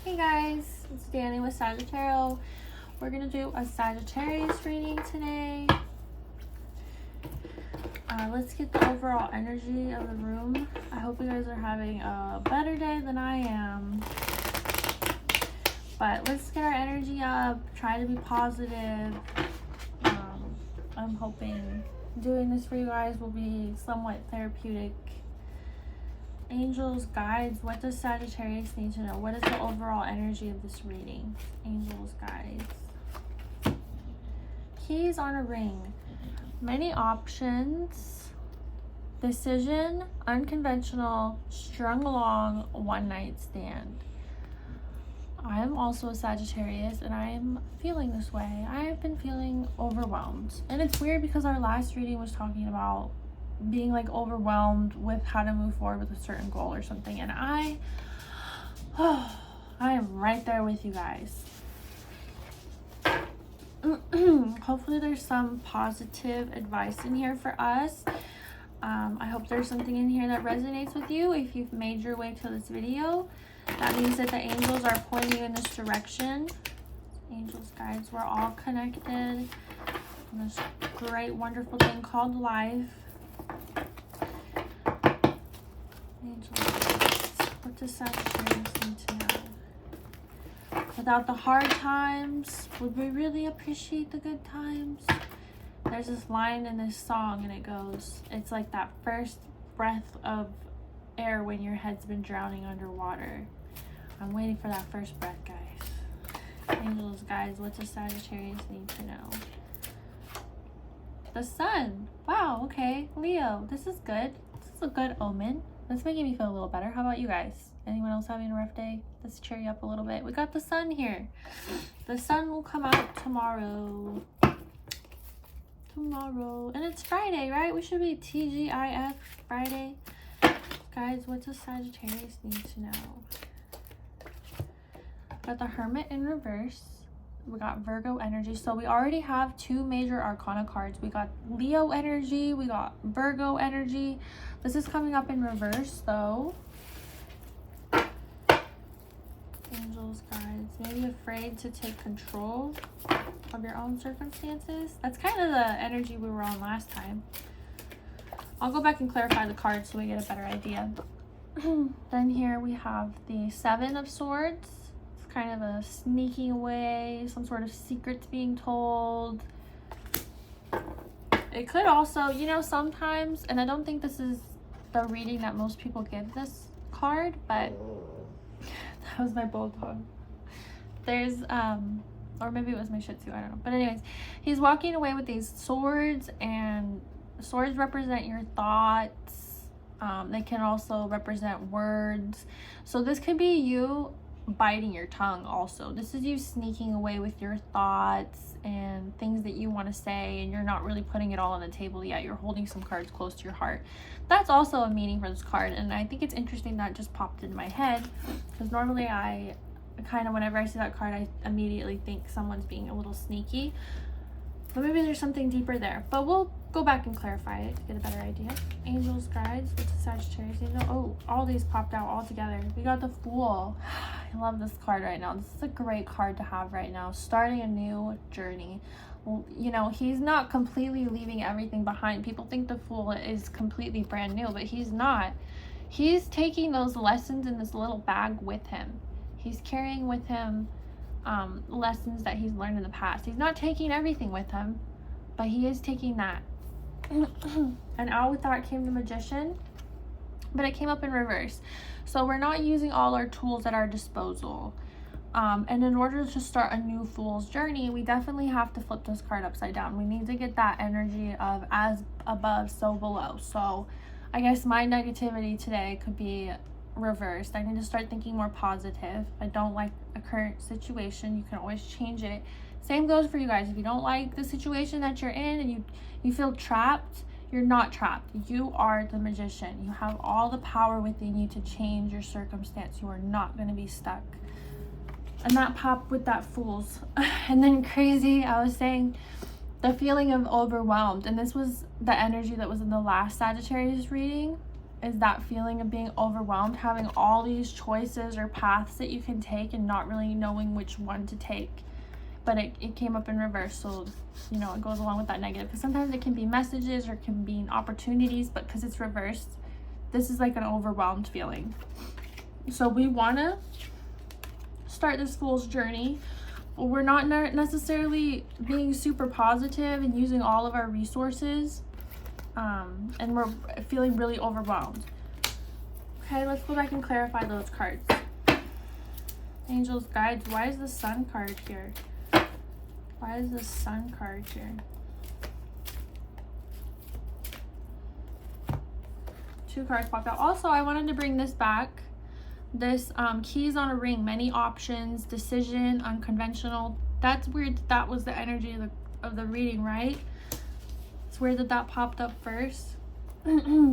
Hey guys, it's Danny with Sagittarius. We're going to do a Sagittarius reading today. Let's get the overall energy of the room. I hope you guys are having a better day than I am. But let's get our energy up, try to be positive. I'm hoping doing this for you guys will be somewhat therapeutic. Angels, guides, what does Sagittarius need to know? What is the overall energy of this reading? Angels, guides. Keys on a ring. Many options. Decision, unconventional, strung along, one night stand. I am also a Sagittarius and I am feeling this way. I have been feeling overwhelmed. And it's weird because our last reading was talking about being like overwhelmed with how to move forward with a certain goal or something, and I am right there with you guys. Hopefully there's some positive advice in here for us. I hope there's something in here that resonates with you. If you've made your way to this video, that means that the angels are pointing you in this direction. Angels, guides, we're all connected in this great wonderful thing called life. Angels, what does Sagittarius need to know? Without the hard times, would we really appreciate the good times? There's this line in this song and it goes, it's like that first breath of air when your head's been drowning underwater. I'm waiting for that first breath, guys. Angels, guys, what does Sagittarius need to know? The sun. Wow, okay. Leo, this is good. This is a good omen. That's making me feel a little better. How about you guys? Anyone else having a rough day? Let's cheer you up a little bit. We got the sun here. The sun will come out tomorrow. And it's Friday, right? We should be TGIF Friday. Guys, what does Sagittarius need to know? Got the Hermit in reverse. We got Virgo energy. So we already have two major arcana cards. We got Leo energy, we got Virgo energy. This is coming up in reverse though. Angels, guides, maybe afraid to take control of your own circumstances. That's kind of the energy we were on last time. I'll go back and clarify the cards so we get a better idea. Then here we have the Seven of Swords. Kind of a sneaking away, some sort of secrets being told. It could also, you know, sometimes, and I don't think this is the reading that most people give this card, but that was my bulldog. There's or maybe it was my Shih Tzu, I don't know, but anyways, he's walking away with these swords, and swords represent your thoughts. They can also represent words, so this could be you biting your tongue. Also, this is you sneaking away with your thoughts and things that you want to say, and you're not really putting it all on the table yet. You're holding some cards close to your heart. That's also a meaning for this card, and I think it's interesting that just popped into my head because normally I kind of, whenever I see that card, I immediately think someone's being a little sneaky, but maybe there's something deeper there. But we'll go back and clarify it to get a better idea. Angels, guides, what's the Sagittarius? You know, oh, all these popped out all together. We got the Fool. I love this card right now. This is a great card to have right now. Starting a new journey. Well, you know, he's not completely leaving everything behind. People think the Fool is completely brand new, but he's not. He's taking those lessons in this little bag with him. He's carrying with him lessons that he's learned in the past. He's not taking everything with him, but he is taking that. And out with that came the Magician, but it came up in reverse. So we're not using all our tools at our disposal. And in order to start a new Fool's journey, we definitely have to flip this card upside down. We need to get that energy of as above, so below. So I guess my negativity today could be reversed. I need to start thinking more positive. If I don't like a current situation, you can always change it. Same goes for you guys. If you don't like the situation that you're in and you feel trapped, you're not trapped. You are the Magician. You have all the power within you to change your circumstance. You are not going to be stuck. And that popped with that Fools. And then crazy, I was saying the feeling of overwhelmed, and this was the energy that was in the last Sagittarius reading. is that feeling of being overwhelmed, having all these choices or paths that you can take and not really knowing which one to take. But it came up in reverse, so you know, it goes along with that negative, because sometimes it can be messages or it can be opportunities, but because it's reversed, this is like an overwhelmed feeling. So we want to start this Fool's journey. We're not necessarily being super positive and using all of our resources, and we're feeling really overwhelmed. Okay, let's go back and clarify those cards. Angels, guides, why is the Sun card here? Why is the Sun card here? 2 cards popped out. Also, I wanted to bring this back. This keys on a ring, many options, decision, unconventional. That's weird that was the energy of the reading, right? It's weird that popped up first.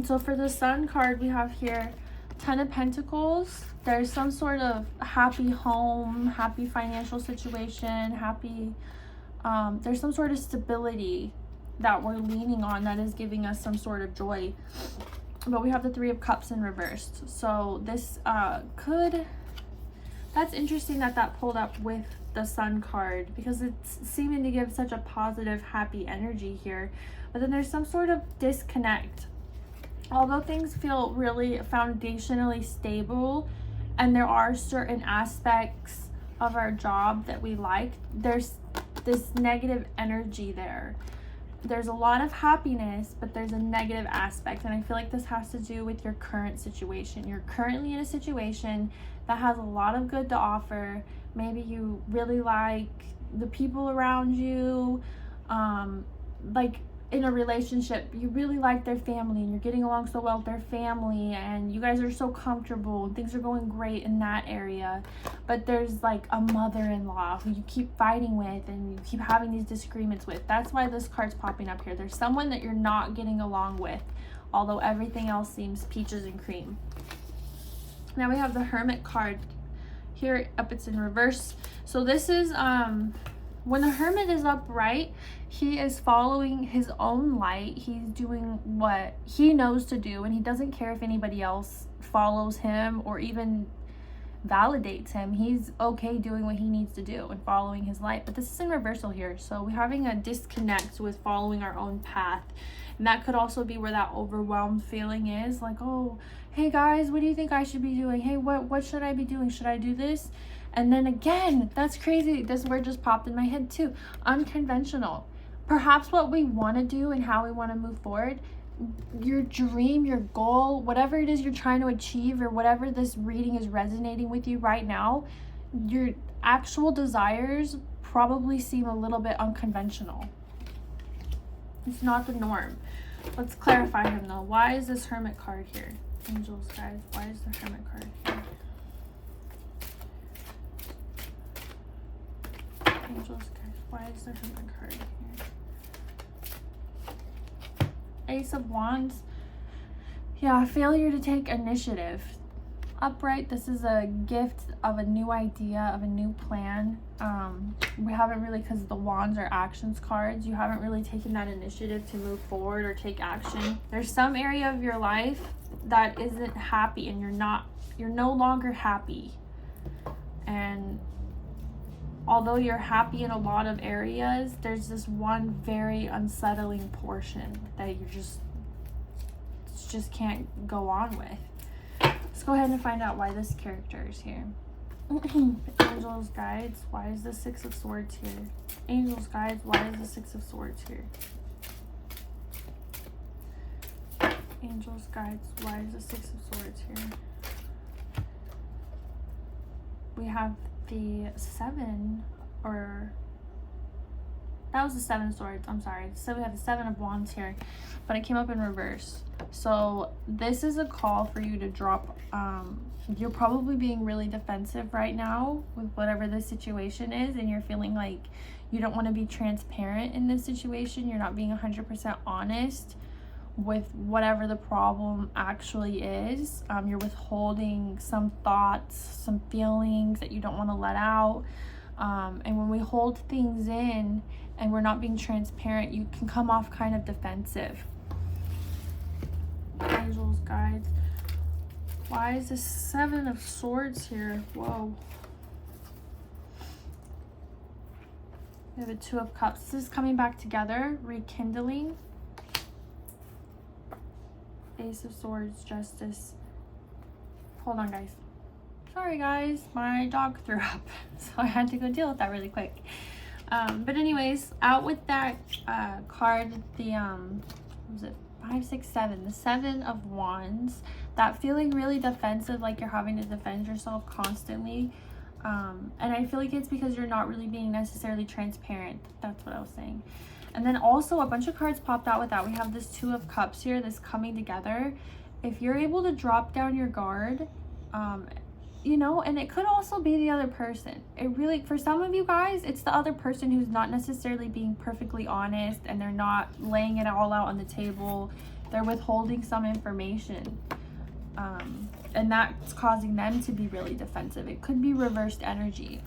So for the Sun card, we have here 10 of Pentacles. There's some sort of happy home, happy financial situation, happy, there's some sort of stability that we're leaning on that is giving us some sort of joy. But we have the 3 of Cups in reversed. So this that's interesting that pulled up with the Sun card, because it's seeming to give such a positive, happy energy here. But then there's some sort of disconnect. Although things feel really foundationally stable and there are certain aspects of our job that we like, there's this negative energy there. There's a lot of happiness, but there's a negative aspect, and I feel like this has to do with your current situation. You're currently in a situation that has a lot of good to offer. Maybe you really like the people around you, like in a relationship, you really like their family and you're getting along so well with their family and you guys are so comfortable and things are going great in that area. But there's like a mother-in-law who you keep fighting with and you keep having these disagreements with. That's why this card's popping up here. There's someone that you're not getting along with, although everything else seems peaches and cream. Now we have the Hermit card here up. It's in reverse. So this is when the Hermit is upright, he is following his own light. He's doing what he knows to do, and he doesn't care if anybody else follows him or even validates him. He's okay doing what he needs to do and following his light. But this is in reversal here, so we're having a disconnect with following our own path. And that could also be where that overwhelmed feeling is, like, oh, hey guys, what do you think I should be doing? Hey, what should I be doing? Should I do this? And then again, that's crazy, this word just popped in my head too, unconventional. Perhaps what we want to do and how we want to move forward, your dream, your goal, whatever it is you're trying to achieve, or whatever this reading is resonating with you right now, your actual desires probably seem a little bit unconventional. It's not the norm. Let's clarify him though. Why is this Hermit card here? Angels, guys, why is the Hermit card here? Angels, guys, why is the Hermit card here? Ace of Wands. Yeah, failure to take initiative. Upright, this is a gift of a new idea, of a new plan. We haven't really, because the Wands are actions cards, you haven't really taken that initiative to move forward or take action. There's some area of your life that isn't happy, and you're no longer happy. And although you're happy in a lot of areas, there's this one very unsettling portion that you just can't go on with. Let's go ahead and find out why this character is here. Angels, guides, why is the Six of Swords here? Angels, guides, why is the Six of Swords here? Angels, guides, why is the Six of Swords here? We have the Seven, or that was the Seven of Swords, I'm sorry. So we have the Seven of Wands here, but it came up in reverse. So this is a call for you to drop, you're probably being really defensive right now with whatever this situation is, and you're feeling like you don't want to be transparent in this situation. You're not being 100% honest with whatever the problem actually is. You're withholding some thoughts, some feelings that you don't want to let out. And when we hold things in and we're not being transparent, you can come off kind of defensive. Angels, guides. Why is this 7 of Swords here? Whoa. We have a 2 of Cups. This is coming back together, rekindling. Ace of Swords, Justice. Hold on, guys. Sorry, guys. My dog threw up, so I had to go deal with that really quick. But anyways, out with that card, the what was it? 5, 6, 7. The 7 of Wands. That feeling really defensive, like you're having to defend yourself constantly. And I feel like it's because you're not really being necessarily transparent. That's what I was saying. And then also a bunch of cards popped out with that. We have this 2 of Cups here, this coming together. If you're able to drop down your guard, you know, and it could also be the other person. It really, for some of you guys, it's the other person who's not necessarily being perfectly honest, and they're not laying it all out on the table. They're withholding some information. And that's causing them to be really defensive. It could be reversed energy.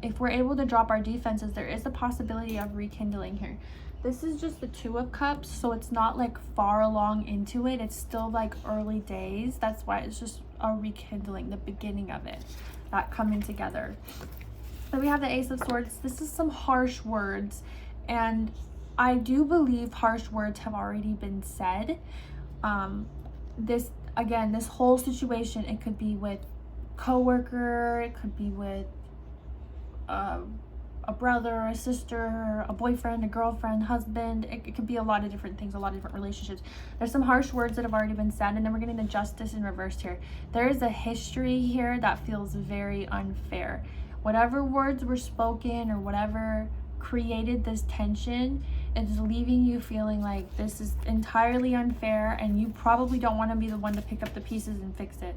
If we're able to drop our defenses, there is a possibility of rekindling here. This is just the 2 of Cups, so it's not like far along into it. It's still like early days. That's why it's just a rekindling, the beginning of it, that coming together. Then we have the Ace of Swords. This is some harsh words, and I do believe harsh words have already been said. This, again, this whole situation, it could be with coworker, it could be with a brother, a sister, a boyfriend, a girlfriend, husband. It could be a lot of different things, a lot of different relationships. There's some harsh words that have already been said, and then we're getting the Justice in reversed here. There is a history here that feels very unfair. Whatever words were spoken or whatever created this tension, it's leaving you feeling like this is entirely unfair, and you probably don't want to be the one to pick up the pieces and fix it.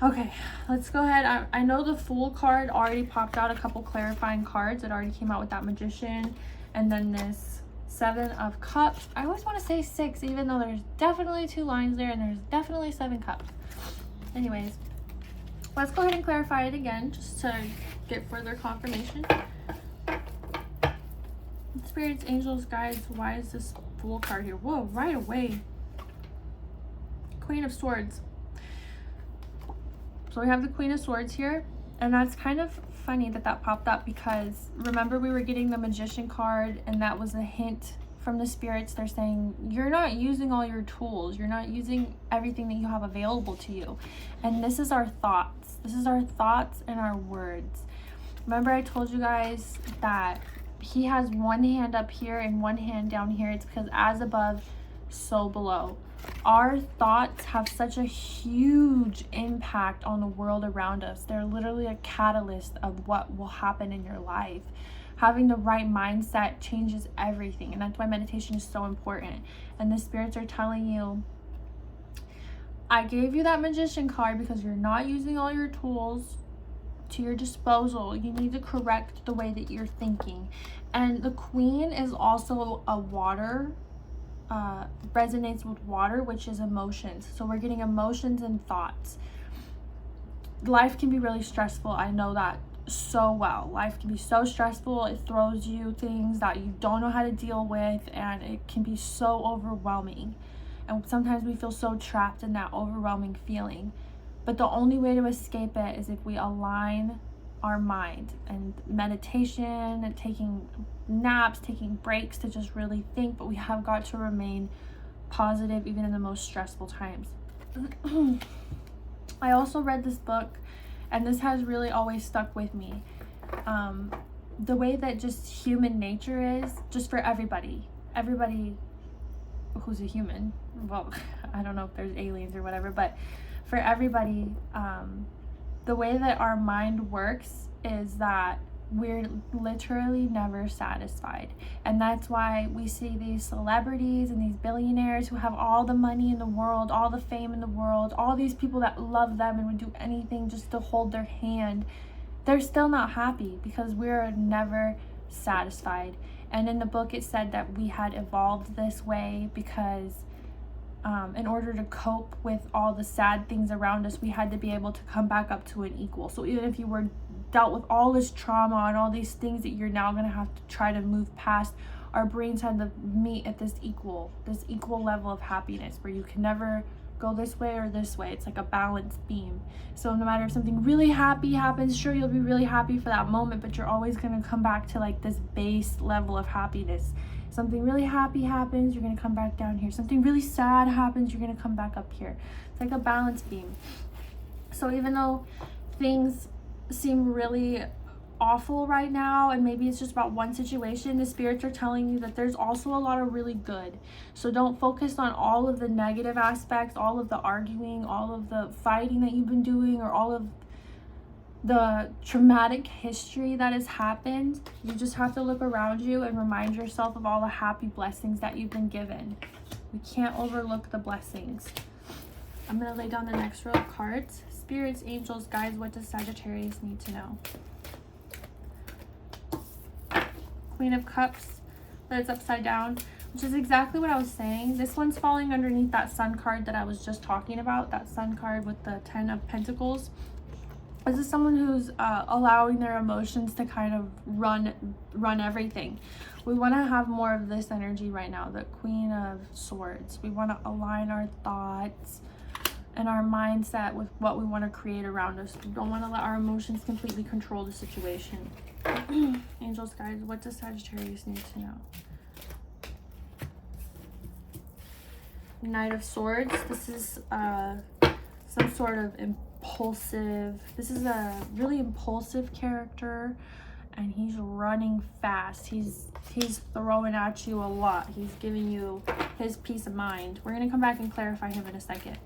Okay, let's go ahead. I know the Fool card already popped out, a couple clarifying cards. It already came out with that Magician, and then this 7 of Cups. I always want to say 6, even though there's definitely 2 lines there, and there's definitely 7 cups. Anyways, let's go ahead and clarify it again, just to get further confirmation. Spirits, angels, guides, why is this Fool card here? Whoa, right away. Queen of Swords. So we have the Queen of Swords here, and that's kind of funny that that popped up, because remember we were getting the Magician card, and that was a hint from the spirits. They're saying you're not using all your tools, you're not using everything that you have available to you. And this is our thoughts. This is our thoughts and our words. Remember I told you guys that he has one hand up here and one hand down here. It's because as above, so below. Our thoughts have such a huge impact on the world around us. They're literally a catalyst of what will happen in your life. Having the right mindset changes everything, and that's why meditation is so important. And the spirits are telling you, I gave you that Magician card because you're not using all your tools to your disposal. You need to correct the way that you're thinking. And the Queen is also a water, resonates with water, which is emotions. So we're getting emotions and thoughts. Life can be really stressful. I know that so well. Life can be so stressful. It throws you things that you don't know how to deal with, and it can be so overwhelming. And sometimes we feel so trapped in that overwhelming feeling. But the only way to escape it is if we align our mind, and meditation and taking naps, taking breaks to just really think. But we have got to remain positive even in the most stressful times. I also read this book, and this has really always stuck with me. The way that just human nature is, just for everybody who's a human. Well, I don't know if there's aliens or whatever, but for everybody, the way that our mind works is that we're literally never satisfied. And that's why we see these celebrities and these billionaires who have all the money in the world, all the fame in the world, all these people that love them and would do anything just to hold their hand. They're still not happy because we're never satisfied. And in the book it said that we had evolved this way because in order to cope with all the sad things around us, we had to be able to come back up to an equal. So even if you were dealt with all this trauma and all these things that you're now going to have to try to move past, our brains had to meet at this equal level of happiness where you can never go this way or this way. It's like a balanced beam. So no matter if something really happy happens, sure, you'll be really happy for that moment, but you're always going to come back to like this base level of happiness. Something really happy happens, you're going to come back down here. Something really sad happens, you're going to come back up here. It's like a balance beam. So even though things seem really awful right now, and maybe it's just about one situation, the spirits are telling you that there's also a lot of really good. So don't focus on all of the negative aspects, all of the arguing, all of the fighting that you've been doing, or all of the traumatic history that has happened. You just have to look around you and remind yourself of all the happy blessings that you've been given. We can't overlook the blessings. I'm going to lay down the next row of cards. Spirits, angels, guides, what does Sagittarius need to know? Queen of Cups, but it's upside down, which is exactly what I was saying. This one's falling underneath that Sun card that I was just talking about, that Sun card with the 10 of Pentacles. This is someone who's allowing their emotions to kind of run everything. We want to have more of this energy right now, the Queen of Swords. We want to align our thoughts and our mindset with what we want to create around us. We don't want to let our emotions completely control the situation. Angels, guides, what does Sagittarius need to know? Knight of Swords. This is some sort of impulsive. This is a really impulsive character, and he's running fast. He's throwing at you a lot. He's giving you his peace of mind. We're gonna come back and clarify him in a second.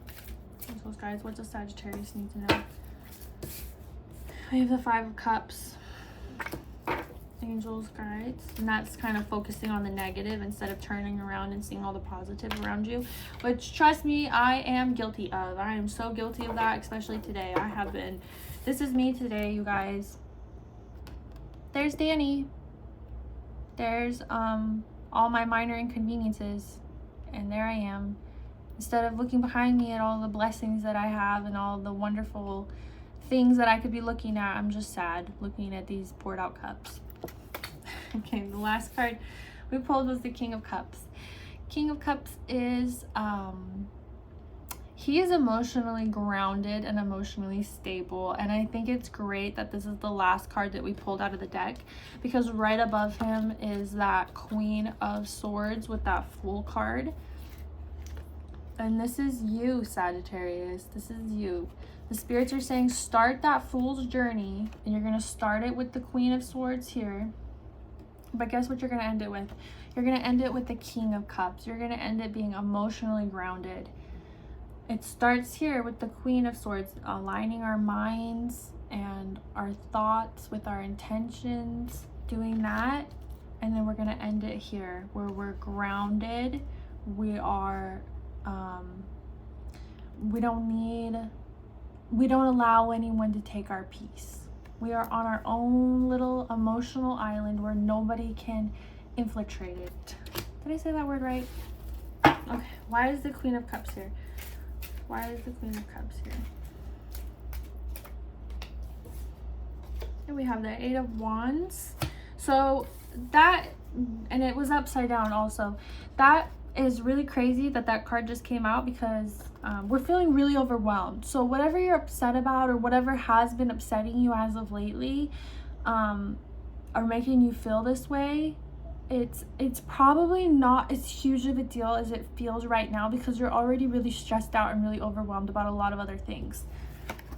Angels, guides, what does Sagittarius need to know? We have the 5 of Cups. Angels, guides, and that's kind of focusing on the negative instead of turning around and seeing all the positive around you, which, trust me, I am guilty of. I am so guilty of that, especially today. I have been. This is me today, you guys. There's Danny. There's all my minor inconveniences, and there I am. Instead of looking behind me at all the blessings that I have and all the wonderful things that I could be looking at, I'm just sad looking at these poured out cups. Okay, the last card we pulled was the King of Cups. King of Cups is he is emotionally grounded and emotionally stable, and I think it's great that this is the last card that we pulled out of the deck, because right above him is that Queen of Swords with that Fool card. And this is you, Sagittarius. This is you. The spirits are saying start that Fool's journey, and you're going to start it with the Queen of Swords here. But guess what you're going to end it with? You're going to end it with the King of Cups. You're going to end it being emotionally grounded. It starts here with the Queen of Swords, aligning our minds and our thoughts with our intentions, doing that. And then we're going to end it here where we're grounded. We are, we don't allow anyone to take our peace. We are on our own little emotional island where nobody can infiltrate it. Did I say that word right? Okay, why is the Queen of Cups here? Why is the Queen of Cups here? And we have the 8 of Wands. So that, and it was upside down also. That is really crazy that that card just came out, because we're feeling really overwhelmed. So whatever you're upset about, or whatever has been upsetting you as of lately, or making you feel this way, it's probably not as huge of a deal as it feels right now, because you're already really stressed out and really overwhelmed about a lot of other things.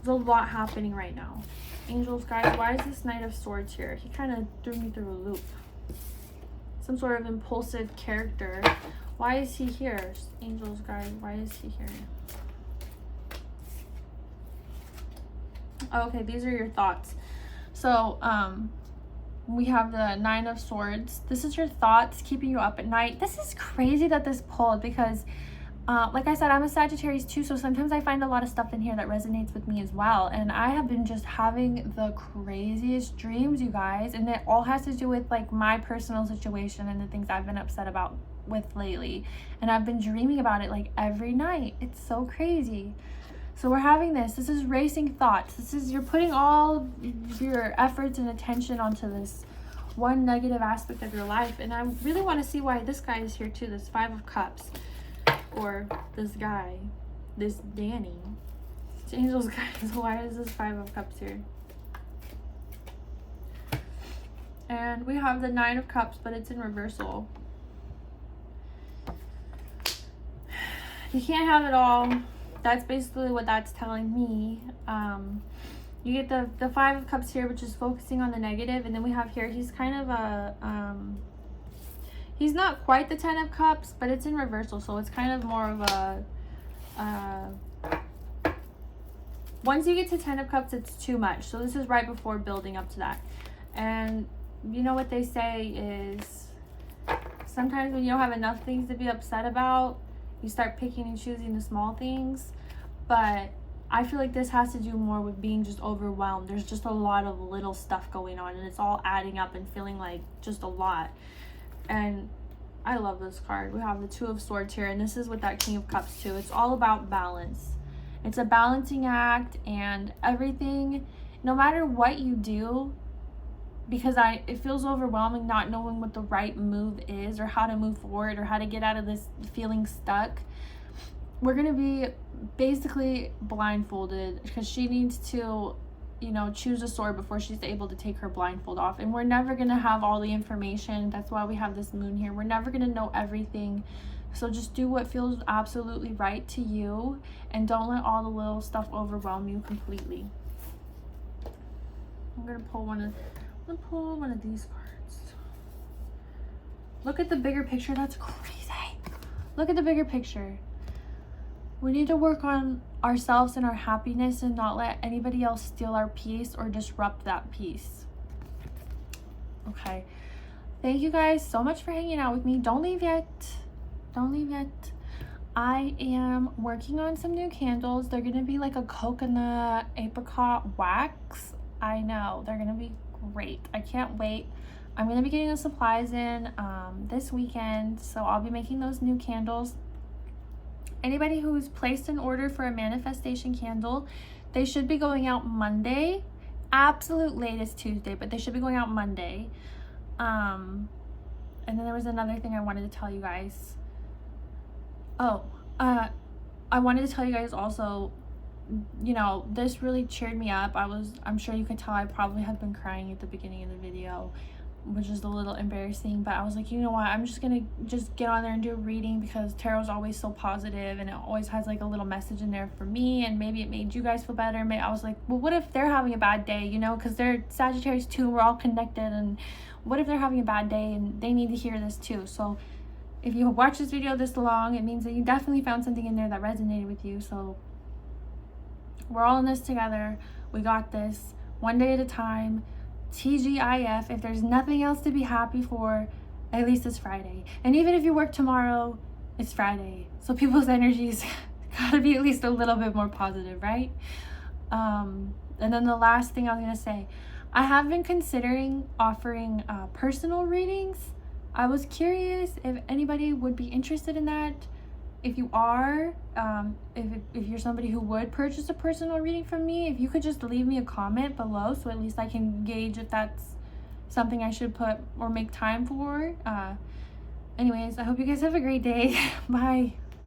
There's a lot happening right now. Angels, guys, why is this Knight of Swords here? He kind of threw me through a loop. Some sort of impulsive character. Why is he here? Angels, guys, why is he here? Okay, these are your thoughts. So, we have the 9 of Swords. This is your thoughts keeping you up at night. This is crazy that this pulled, because like I said, I'm a Sagittarius too, so sometimes I find a lot of stuff in here that resonates with me as well. And I have been just having the craziest dreams, you guys, and it all has to do with like my personal situation and the things I've been upset about with lately, and I've been dreaming about it like every night. It's so crazy. So we're having this is racing thoughts. This is, you're putting all your efforts and attention onto this one negative aspect of your life. And I really want to see why this guy is here too, this Five of Cups, or this guy, this Danny. It's Angel's guys. Why is this Five of Cups here? And we have the Nine of Cups, but it's in reversal. You can't have it all. That's basically what that's telling me. You get the Five of Cups here, which is focusing on the negative, and then we have here, he's kind of a, he's not quite the Ten of Cups, but it's in reversal, so it's kind of more of a, once you get to Ten of Cups, it's too much. So this is right before building up to that. And you know what they say is, sometimes when you don't have enough things to be upset about, you start picking and choosing the small things. But I feel like this has to do more with being just overwhelmed. There's just a lot of little stuff going on, and it's all adding up and feeling like just a lot. And I love this card. We have the Two of Swords here, and this is with that King of Cups too. It's all about balance. It's a balancing act, and everything, no matter what you do, because it feels overwhelming not knowing what the right move is, or how to move forward, or how to get out of this feeling stuck. We're going to be basically blindfolded, because she needs to, you know, choose a sword before she's able to take her blindfold off. And we're never going to have all the information. That's why we have this moon here. We're never going to know everything. So just do what feels absolutely right to you, and don't let all the little stuff overwhelm you completely. I'm going to pull one of these cards. Look at the bigger picture. That's crazy. Look at the bigger picture. We need to work on ourselves and our happiness, and not let anybody else steal our peace or disrupt that peace. Okay. Thank you guys so much for hanging out with me. Don't leave yet. Don't leave yet. I am working on some new candles. They're going to be like a coconut apricot wax. I know. They're going to be great. I can't wait. I'm going to be getting the supplies in this weekend, so I'll be making those new candles. Anybody who's placed an order for a manifestation candle, they should be going out Monday. Absolute latest Tuesday, but they should be going out Monday. And then there was another thing I wanted to tell you guys. I wanted to tell you guys also, you know, this really cheered me up. I'm sure you could tell I probably had been crying at the beginning of the video, which is a little embarrassing, but I was like, you know what, I'm just gonna get on there and do a reading, because tarot's always so positive, and it always has like a little message in there for me, and maybe it made you guys feel better. I was like, well, what if they're having a bad day, you know, because they're Sagittarius too, we're all connected, and what if they're having a bad day and they need to hear this too? So if you watch this video this long, it means that you definitely found something in there that resonated with you. So we're all in this together. We got this, one day at a time. TGIF. If there's nothing else to be happy for, at least it's Friday. And even if you work tomorrow, it's Friday. So people's energies gotta be at least a little bit more positive, right? And then the last thing I was gonna say, I have been considering offering personal readings. I was curious if anybody would be interested in that. If you are, if you're somebody who would purchase a personal reading from me, if you could just leave me a comment below, so at least I can gauge if that's something I should put or make time for. Anyways, I hope you guys have a great day. Bye.